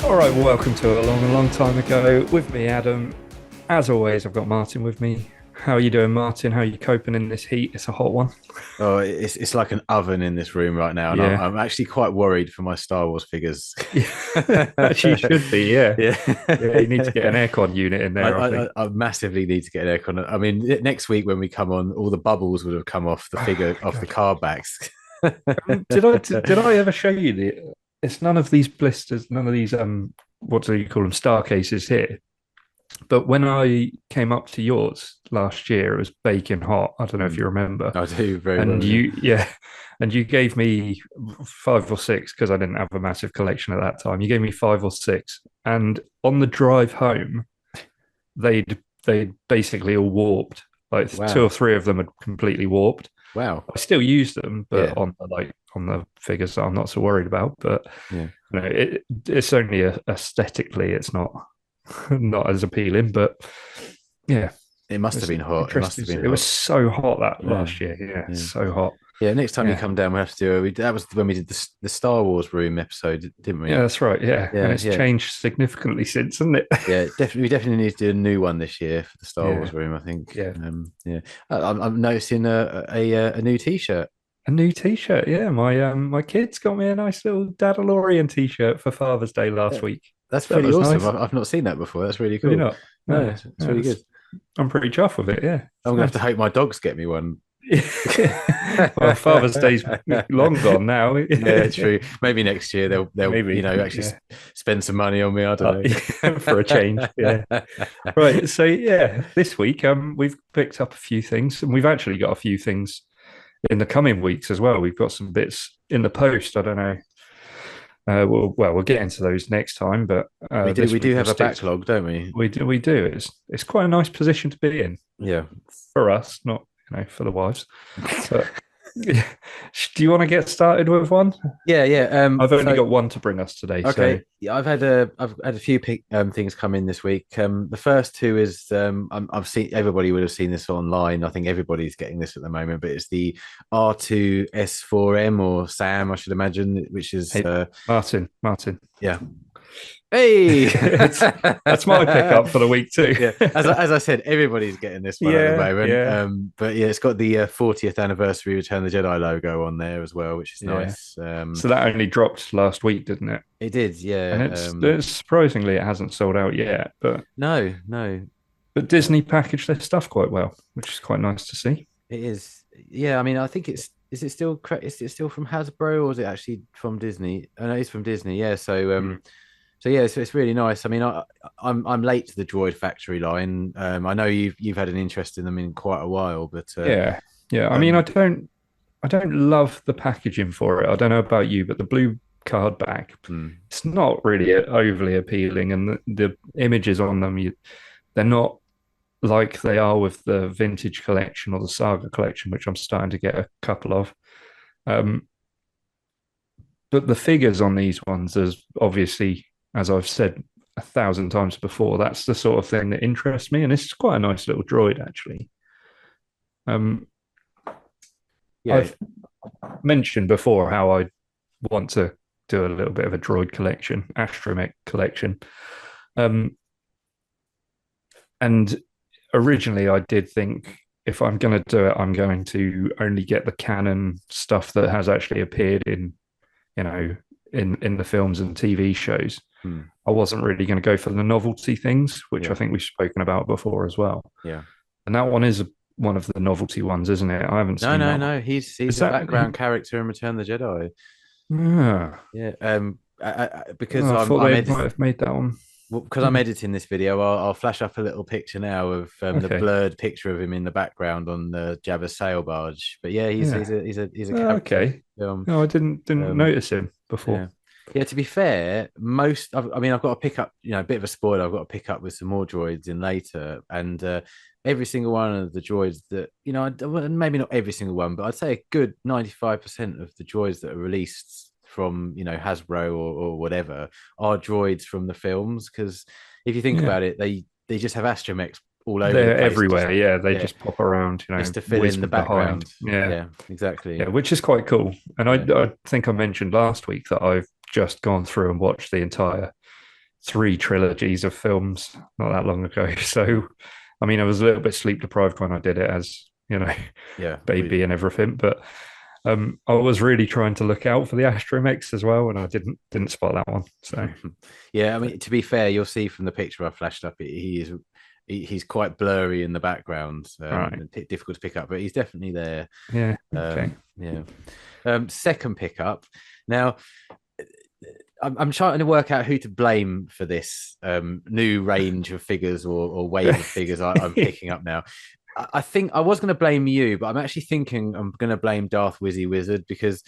All right, welcome to a long time ago with me, Adam. As always, I've got Martin with me. How are you doing, Martin? How are you coping in this heat? It's a hot one. Oh, it's like an oven in this room right now, and I'm, Yeah, I'm actually quite worried for my Star Wars figures. yeah. As you should be. Yeah, Yeah, yeah. You need to get an aircon unit in I, there, I I, think. I I massively need to get an aircon. I mean, next week when we come on, all the bubbles would have come off the figure Oh off the God. card backs. Did I ever show you the? It's none of these blisters, none of these what do you call them, star cases here. But when I came up to yours last year, it was baking hot. I don't know if Mm, you remember. I do very And well. Yeah. you gave me five or six because I didn't have a massive collection at that time. You gave me five or six, and on the drive home, they'd basically all warped. Like two or Wow. three of them had completely warped. Wow. I still use them, but Yeah. on the figures that I'm not so worried about. But Yeah. it's only aesthetically, it's not not as appealing. But yeah, It must have it's been hot. It must interesting. have been It was hot. so hot that Yeah. last year. Yeah, Yeah. so hot. Yeah. Next time you Yeah. come down, we have to do it. That was when we did the Star Wars room episode, didn't Yeah, we? that's right. Yeah, and Yeah. it's Yeah. changed significantly since, hasn't it? Yeah, definitely. We definitely need to do a new one this year for the Star Yeah, Wars room. I think. yeah. Yeah, I'm noticing a new T-shirt. A new T-shirt. Yeah, my kids got me a nice little Dadalorian T-shirt for Father's Day last Yeah, week. that's So that pretty was awesome. nice. I've not seen that before. That's really Have you cool. not? No, No, it's no, really good. I'm pretty chuffed with it. Yeah, I'm it's gonna have to nice. hope my dogs get me one. Well, Father's Day's long gone now. Yeah, true. Maybe next year they'll Maybe. actually Yeah. spend some money on me. I don't For a change. Yeah. know. Right. So yeah, this week we've picked up a few things, and we've actually got a few things in the coming weeks as well. We've got some bits in the post. I don't know. We'll get into those next time, but this We do week we'll have a stick. backlog, don't we? We do. It's quite a nice position to be in Yeah. for us, not for the wives. But do you want to get started with one? Yeah, yeah. I've only So got one to bring us today, so okay, yeah, I've had a few things come in this week. The first two is I've seen everybody would have seen this online. I think everybody's getting this at the moment, but it's the R2S4M or SAM, I should imagine, which is hey, Martin. yeah. Hey, That's my pickup for the week too. yeah. As I said, everybody's getting this one at the Yeah, moment. yeah, But yeah, it's got the 40th anniversary Return of the Jedi logo on there as well, which is yeah. nice. So that only dropped last week, didn't it? It did, And yeah. it's surprisingly it hasn't sold out yet, but No, no. Disney packaged their stuff quite well, which is quite nice to see. It is. Yeah, I mean, I think it's is it still is it still from Hasbro or is it actually from Disney? I know it's from Disney. Yeah, Mm. so yeah, so it's really nice. I mean, I'm late to the Droid Factory line. I know you've had an interest in them in quite a while, but Yeah, yeah. I mean, um, I don't love the packaging for it. I don't know about you, but the blue card back, hmm, it's not really overly appealing, and the images on them, they're not like they are with the vintage collection or the saga collection, which I'm starting to get a couple of. Um, but the figures on these ones is obviously, as I've said a thousand times before, that's the sort of thing that interests me, and it's quite a nice little droid actually. Um, yeah, I've mentioned before how I want to do a little bit of a droid collection, astromech collection. Um, and originally, I did think if I'm going to do it, I'm going to only get the canon stuff that has actually appeared in, you know, in the films and TV shows. hmm, I wasn't really going to go for the novelty things, which I yeah, think we've spoken about before as well. yeah. And that one is one of the novelty ones, isn't it? I haven't No, seen no, that one. no. He's Is a that? background character in Return of the Jedi. Ah, Yeah. Because oh, I thought I'm they edit might have made that one. well, because I'm Hmm. editing this video, I'll flash up a little picture now of the Okay. blurred picture of him in the background on the Jabba's sail barge. But yeah, Yeah. he's a Oh, character in okay. the film. No, I didn't Um, notice him before. yeah, yeah. To be fair, I mean, I've got to pick up, a bit of a spoiler. I've got to pick up with some more droids in later, and every single one of the droids that well, maybe not every single one, but I'd say a good 95% of the droids that are released from Hasbro or whatever are droids from the films. Because if you think Yeah. about it, they just have astromechs all over the They're place, just everywhere. Yeah, they yeah, just pop around, just to fill whiz in the behind. background. Yeah. Yeah, Yeah, exactly. which is quite cool. And Yeah. I think I mentioned last week that I've just gone through and watched the entire three trilogies of films not that long ago. So, I mean, I was a little bit sleep deprived when I did it, as Yeah, baby and everything. But I was really trying to look out for the astromechs as well, and I didn't spot that one. So, yeah. I mean, to be fair, you'll see from the picture I flashed up, he's quite blurry in the background, all right, difficult to pick up, but he's definitely there. yeah, okay, Yeah. Second pickup. Now, I'm trying to work out who to blame for this new range of figures or wave of figures I'm picking up now. I think I was going to blame you, but I'm actually thinking I'm going to blame Darth Wizzy Wizard because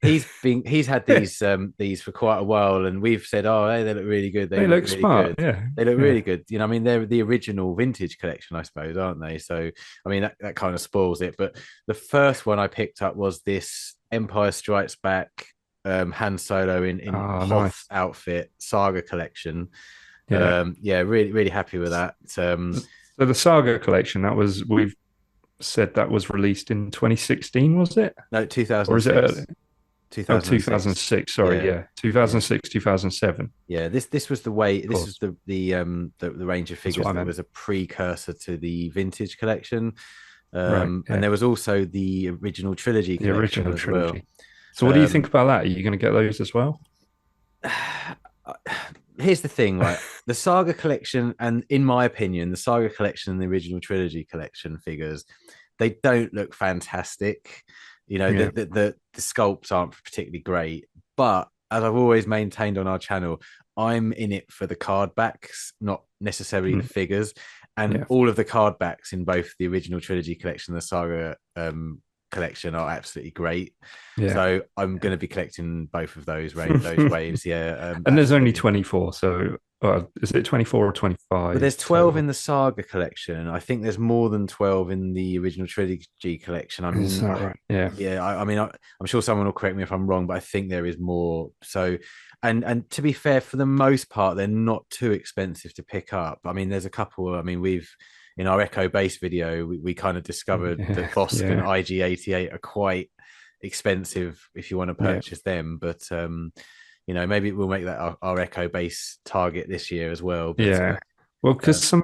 he's had these for quite a while, and we've said, oh, hey, they look really good. They they look look really smart. good. Yeah, They look yeah. really good. I mean, they're the original vintage collection, I suppose, aren't they? So, I mean, that kind of spoils it. But the first one I picked up was this Empire Strikes Back Han Solo in Oh, Hoth nice. outfit saga collection. Yeah. Yeah, really, really happy with that. So the Saga collection we've said that was released in 2016, was it? No, Or is it early? 2006. Oh, 2006. 2006. Sorry, Yeah, yeah. yeah. 2006, 2007. Yeah, this was the way. Of This was course. the range of That's what figures I that meant. was a precursor to the vintage collection, Right. and Yeah. there was also the original trilogy The collection original as well. trilogy. So what do you think Um, about that? Are you going to get those as well? Here's the thing, right? The Saga collection, and in my opinion, the Saga collection and the original trilogy collection figures, they don't look fantastic. Yeah. The sculpts aren't particularly great, but as I've always maintained on our channel, I'm in it for the card backs, not necessarily the Mm. figures. And Yeah. all of the card backs in both the original trilogy collection and the Saga collection are absolutely great. Yeah. So I'm going to be collecting both of those waves. Yeah, And there's only absolutely. 24. So is it 24 or But 25 there's 12 in total? the Saga collection. I think there's more than 12 in the original trilogy collection. Is that right? Yeah. Yeah, I mean, I'm sure someone will correct me if I'm wrong, but I think there is more. So, and to be fair, for the most part, they're not too expensive to pick up. I mean, there's a couple. I mean, we've in our Echo Base video, we kind of discovered Yeah. that Vosk and Yeah. IG88 are quite expensive if you want to Yeah. purchase them. But maybe we'll make that our Echo Base target this year as well. But Yeah. Well, because uh,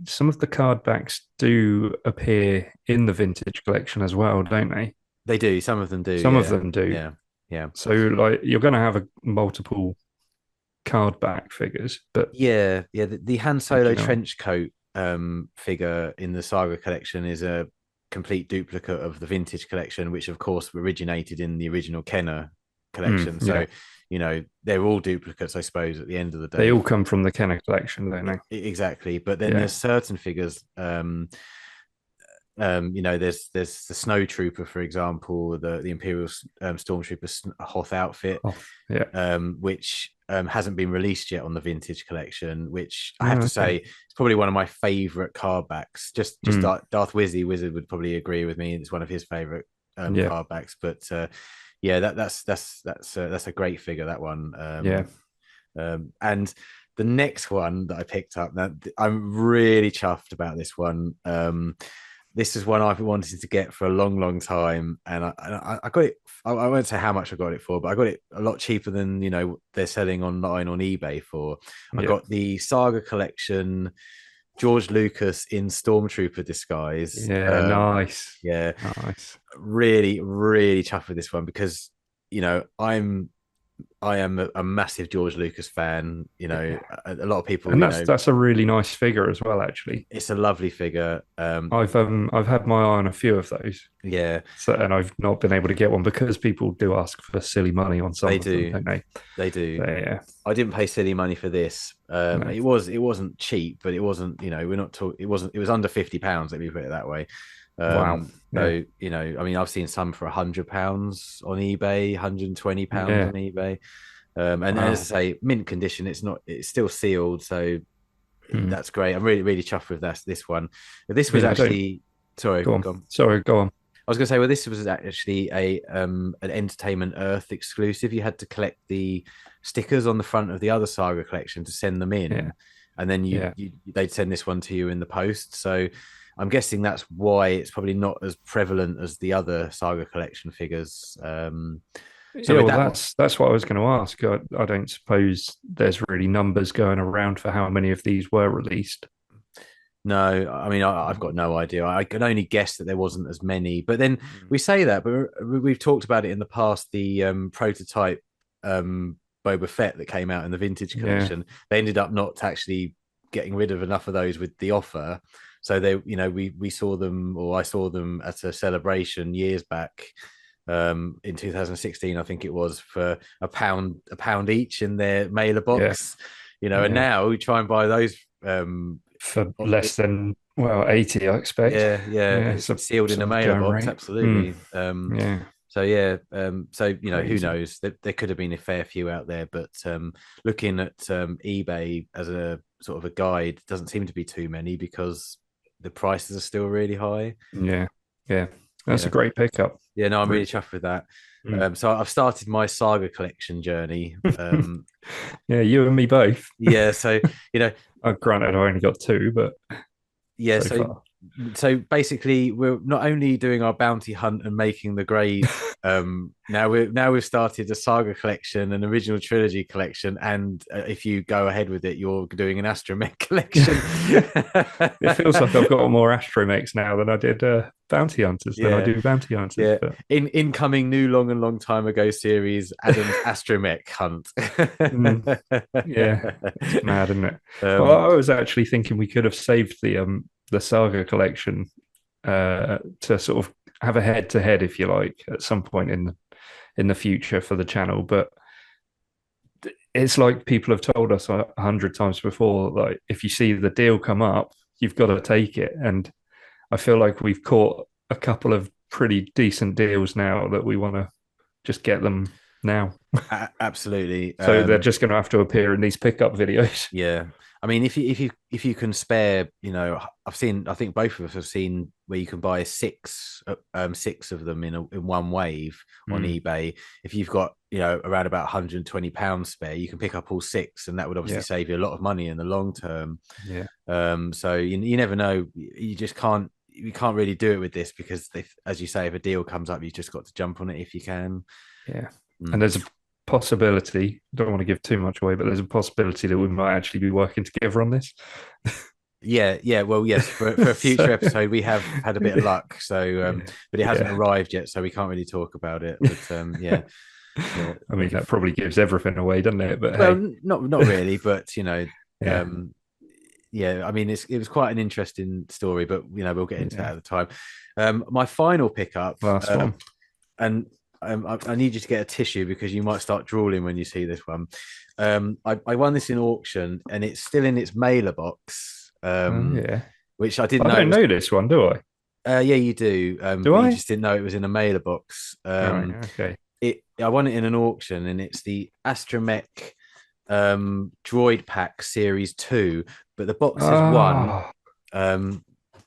some of the card backs do appear in the vintage collection as well, don't they? they do. Some of them do. Some of Yeah, them do. yeah, yeah. So like you're going to have multiple card back figures, but Yeah. The Han like Solo trench coat figure in the Saga collection is a complete duplicate of the vintage collection, which of course originated in the original Kenner collection. yeah, So, they're all duplicates, I suppose, at the end of the they day. all come from the Kenner collection, don't they? Exactly. But then Yeah. there's certain figures. There's the Snow Trooper, for example, the Imperial Stormtrooper Hoth outfit, Oh, yeah. which hasn't been released yet on the vintage collection, which I have Oh, to okay. say is probably one of my favorite card backs. Just Mm, Darth Wizzy Wizard would probably agree with me. It's one of his favorite yeah. card backs. But yeah, that's a great figure, that one. Yeah. And the next one that I picked up, now I'm really chuffed about this one. This is one I've been wanting to get for a long, long time, and I got it. I won't say how much I got it for, but I got it a lot cheaper than they're selling online on eBay for. I Yeah. got the Saga collection, George Lucas in Stormtrooper disguise. Yeah. Nice. Yeah, Nice. really, really chuffed with this one because I am a massive George Lucas fan. Yeah. A lot of people, And that's a really nice figure as well, actually. it's a lovely figure. I've had my eye on a few of those. Yeah, So, and I've not been able to get one because people do ask for silly money on some they of them, do. don't they? They do. So, yeah. I didn't pay silly money for this. No. It wasn't cheap, but it wasn't. We're not talking. It was under £50. Let me put it that way. Wow. Yeah. So I mean, I've seen some for £100 on eBay, £120 on Yeah. eBay. And as Wow. I say, mint condition. It's not. It's still sealed, so Hmm. That's great. I'm really chuffed with this one. This I was mean, I don't actually sorry, go on. go on. Sorry, go on. I was going to say, well, this was actually a an Entertainment Earth exclusive. You had to collect the stickers on the front of the other Saga collection to send them Yeah, in, and then yeah, they'd send this one to you in the post. So I'm guessing that's why it's probably not as prevalent as the other Saga collection figures. So yeah. with Well, that one, that's what I was going to ask. I don't suppose there's really numbers going around for how many of these were released. no, I mean I've got no idea. I can only guess that there wasn't as many. But then Mm. we say that, but we've talked about it in the past. The prototype Boba Fett that came out in the vintage Yeah, collection, they ended up not actually getting rid of enough of those with the offer. So they, we saw them, or I saw them at a celebration years back, in 2016, I think it was, for a pound each in their mailer yeah, box. And yeah. now we try and buy those For less than, well, 80, I expect. yeah, yeah, Yeah, it's a sealed in a sort of mailer going box, rate. Mm. absolutely. Yeah, So yeah, so who crazy. knows? There could have been a fair few out there, but looking at eBay as a sort of a guide doesn't seem to be too many because the prices are still really high. Yeah, yeah. That's a Yeah, great pickup. yeah, no, I'm really Really. chuffed with that. Mm. So I've started my saga collection journey. Yeah, you and me both. Yeah, so you know, Granted, I only got two, but yeah, so so far. basically we're not only doing our bounty hunt and making the grade. Now we've started a saga collection, an original trilogy collection, and if you go ahead with it, you're doing an astromech collection. It feels like I've got more astromechs now than I did bounty hunters than I Yeah, do bounty hunters. yeah. But In incoming new long and long time ago series, Adam's astromech hunt. mm, yeah, it's mad, isn't it? Well, um, I was actually thinking we could have saved the saga collection to sort of have a head to head, if you like, at some point in the future for the channel. But it's like people have told us 100 times before, like if you see the deal come up, you've got to take it. And I feel like we've caught a couple of pretty decent deals now that we want to just get them now. Absolutely. So they're just going to have to appear in these pickup videos. Yeah, I mean, if you can spare, I think both of us have seen where you can buy six of them in one wave on Mm, eBay. If you've got around about £120 spare, you can pick up all six, and that would obviously yeah, save you a lot of money in the long term. yeah, So you never know. You just can't. You can't really do it with this because, as you say, if a deal comes up, you've just got to jump on it if you can. yeah. Mm. And there's a possibility, don't want to give too much away, but there's a possibility that we might actually be working together on this. Yeah, yeah. Well, yes, for a future So, episode, we have had a bit of luck. So, yeah, but it hasn't yeah. arrived yet, so we can't really talk about it. But yeah, yeah. I mean, that probably gives everything away, doesn't it? But Well, hey, not really, but yeah, um, yeah. I mean, it was quite an interesting story, but we'll get into that yeah. at the time. My final pickup, Last one. and I need you to get a tissue because you might start drooling when you see this one. I won this in auction, and it's still in its mailer box. Oh, yeah. Which I didn't I know it don't was. know this one, do I? Yeah, you do, Do but you I? just didn't know it was in a mailer box. Right. Okay. I won it in an auction, and it's the astromech Droid Pack Series 2, but the box says one. Oh,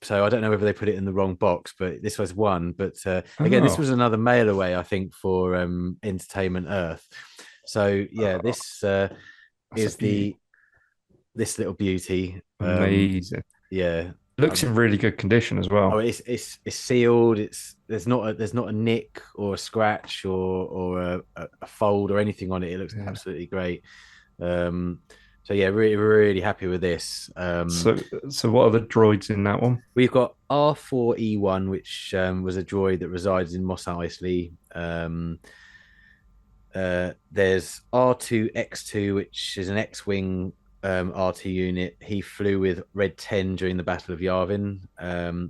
So I don't know whether they put it in the wrong box, but this was one. But again, this oh, was another mail away, I think, for Entertainment Earth. So yeah, oh, this that's a is beauty. this little beauty. Amazing. Yeah, Looks um, in really good condition as oh, well. it's sealed. It's there's not a nick or a scratch or a fold or anything on it. It looks Yeah. absolutely great. Um, so yeah, really happy with this. So what are the droids in that one? We've got R4E1, which was a droid that resides in Mos Eisley. There's R2X2, which is an X-wing R2 unit. He flew with Red 10 during the Battle of Yavin.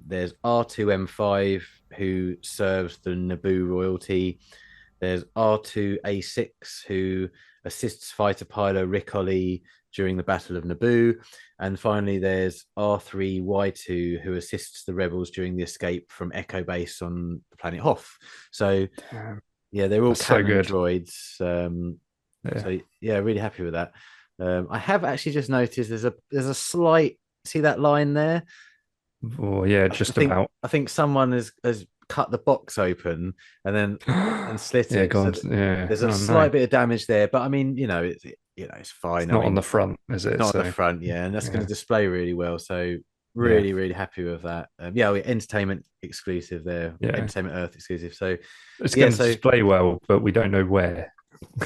There's R2M5, who serves the Naboo royalty. There's R2A6, who assists fighter pilot Rick Ollie during the Battle of Naboo. And finally, there's R3Y2, who assists the rebels during the escape from Echo Base on the planet Hoth. So, Damn, yeah, they're all that's so canon good. droids. Yeah. So, yeah, really happy with that. I have actually just noticed there's a slight, see that line there. Oh yeah, I just think about. I think someone has cut the box open and then and slit Yeah, it. So gone. Yeah. there's a Oh no, slight bit of damage there, but I mean, it's it's fine. I not on mean, the front, is it's it? not on the So front, yeah, and that's going to yeah, display really well. So yeah, really happy with that. Yeah, we entertainment exclusive there, yeah. entertainment Earth exclusive. So It's yeah, going to so display well, but we don't know where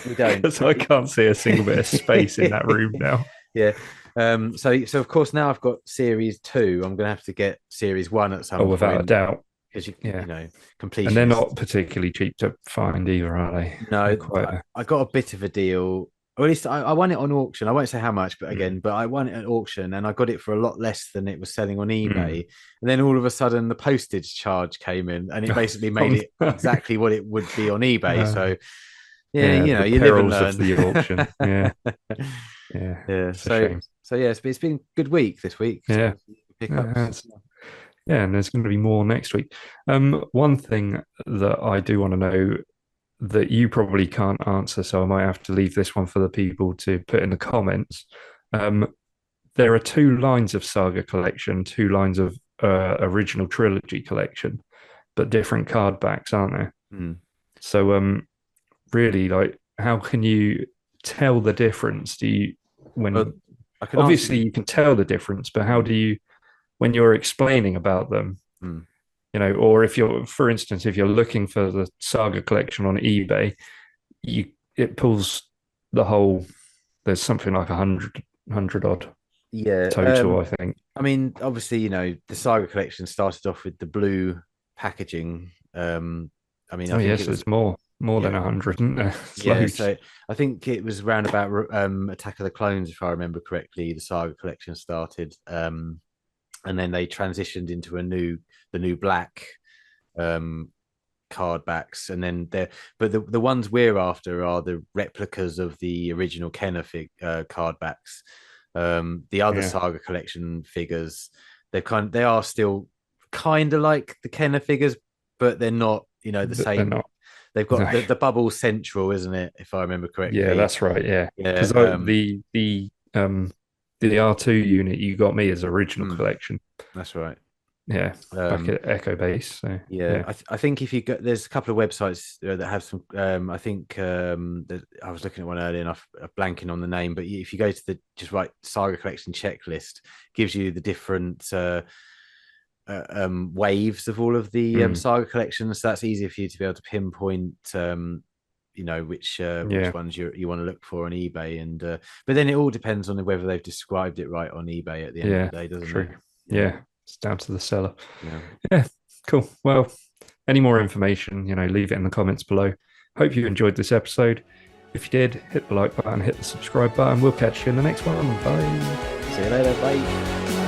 we don't. because I can't see a single bit of space in that room now. Yeah. So of course now I've got series two. I'm gonna have to get series one at Oh, some without a point doubt. because you Yeah. know And they're completionist. not particularly cheap to find either, are they? They're No, quite I got a bit of a deal. Or at least I won it on auction. I won't say how much, but mm, again, but I won it at auction and I got it for a lot less than it was selling on mm. eBay. And then all of a sudden the postage charge came in and it basically made Oh, it no. exactly what it would be on eBay. Uh, So yeah, yeah, the you live and perils of learn. the auction. Yeah, yeah, Yeah. it's a shame. So yeah, it's been a good week this week. Yeah, Some pickups. yeah, yeah, and there's going to be more next week. One thing that I do want to know that you probably can't answer, so I might have to leave this one for the people to put in the comments. Um, there are two lines of Saga collection, two lines of original trilogy collection, but different card backs, aren't there? Hmm. So, really, like, how can you tell the difference? Do you, Well, when I can answer obviously you. you can tell the difference, but how Hmm. do you, when you're explaining about them, Hmm. or if you're, for instance, if you're looking for the Saga collection on eBay, you it pulls the whole. There's something like 100 odd Yeah. total, I think. I mean, obviously, the Saga collection started off with the blue packaging. I mean, I Oh think it yes, was, there's more than yeah, 100, isn't there? It's yeah. loads. So I think it was around about Attack of the Clones, if I remember correctly. The Saga collection started, and then they transitioned into the new black um, card backs, and then but the ones we're after are the replicas of the original Kenner card backs. The other Yeah, Saga collection figures, they are still kind of like the Kenner figures, but they're not, the they're same. not. They've got No. the bubble central, isn't it? If I remember Yeah, correctly. that's right. Yeah, Yeah. because the R2 unit you got me as original Hmm, collection. that's right. Yeah, back Um, at Echo Base. So Yeah, yeah. I think if you go, there's a couple of websites that have some. I think I was looking at one earlier, and I'm blanking on the name. But if you go to the just right Saga Collection checklist, gives you the different waves of all of the Mm, Saga collections. So that's easier for you to be able to pinpoint. Which yeah, ones you want to look for on eBay, and but then it all depends on whether they've described it right on eBay at the end of the yeah, day, doesn't it? true. Yeah, Yeah, it's down to the seller. yeah. Yeah, cool. Well, any more information, leave it in the comments below. Hope you enjoyed this episode. If you did, hit the like button, hit the subscribe button. We'll catch you in the next one. Bye. See you later. Bye.